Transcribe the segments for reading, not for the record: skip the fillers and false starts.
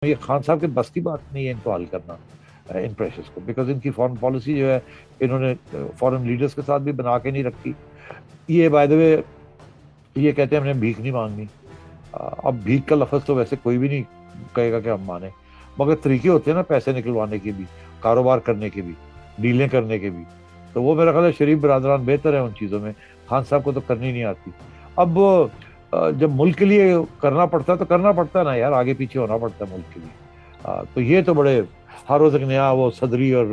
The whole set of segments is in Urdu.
یہ خان صاحب کے بس کی بات نہیں ہے ان کو حل کرنا ان پریشرز کو، بیکاز ان کی فارن پالیسی جو ہے انہوں نے فارن لیڈرز کے ساتھ بھی بنا کے نہیں رکھی. یہ بائی دا وے یہ کہتے ہیں ہم نے بھیک نہیں مانگنی. اب بھیک کا لفظ تو ویسے کوئی بھی نہیں کہے گا کہ ہم مانیں، مگر طریقے ہوتے ہیں نا پیسے نکلوانے کے بھی، کاروبار کرنے کے بھی، ڈیلیں کرنے کے بھی. تو وہ میرا خیال ہے شریف برادران بہتر ہیں ان چیزوں میں. خان صاحب کو تو کرنی نہیں آتی. اب جب ملک کے لیے کرنا پڑتا ہے تو کرنا پڑتا ہے نا یار، آگے پیچھے ہونا پڑتا ہے ملک کے لیے. تو یہ تو بڑے ہر روز ایک نیا وہ صدری اور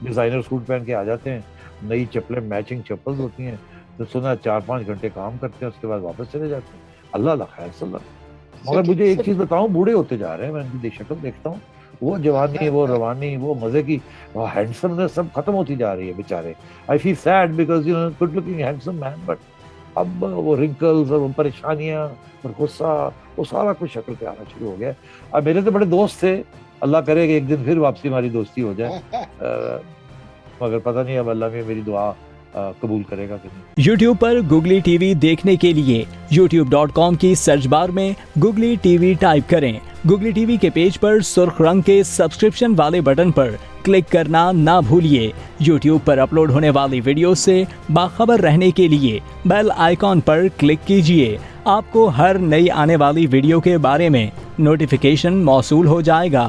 ڈیزائنر سوٹ پہن کے آ جاتے ہیں، نئی چپلیں میچنگ چپل ہوتی ہیں، تو سنا 4-5 گھنٹے کام کرتے ہیں، اس کے بعد واپس چلے جاتے ہیں. اللہ اللہ خیر صلی اللہ. مگر مجھے ایک چیز بتاؤں، بوڑھے ہوتے جا رہے ہیں، میں ان کی شکل دیکھتا ہوں، وہ جوانی، وہ روانی، وہ مزے کی ہینڈسمنس سب ختم ہوتی جا رہی ہے بیچارے. I feel sad because you know good looking handsome man, but اب وہ رنکلز اور وہ پریشانیاں اور غصہ وہ سارا کچھ شکل پہ آنا شروع ہو گیا. اب میرے تو بڑے دوست تھے، اللہ کرے کہ ایک دن پھر واپسی ہماری دوستی ہو جائے، مگر پتہ نہیں اب اللہ میں میری دعا قبول کرے گا کہ نہیں. یوٹیوب پر گوگلی ٹی وی دیکھنے کے لیے youtube.com کی سرچ بار میں گوگلی ٹی وی ٹائپ کریں. گوگلی ٹی وی کے پیج پر سرخ رنگ کے سبسکرپشن والے بٹن پر کلک کرنا نہ بھولیے. یوٹیوب پر اپلوڈ ہونے والی ویڈیو سے باخبر رہنے کے لیے بیل آئیکن پر کلک کیجیے. آپ کو ہر نئی آنے والی ویڈیو کے بارے میں نوٹیفیکیشن موصول ہو جائے گا.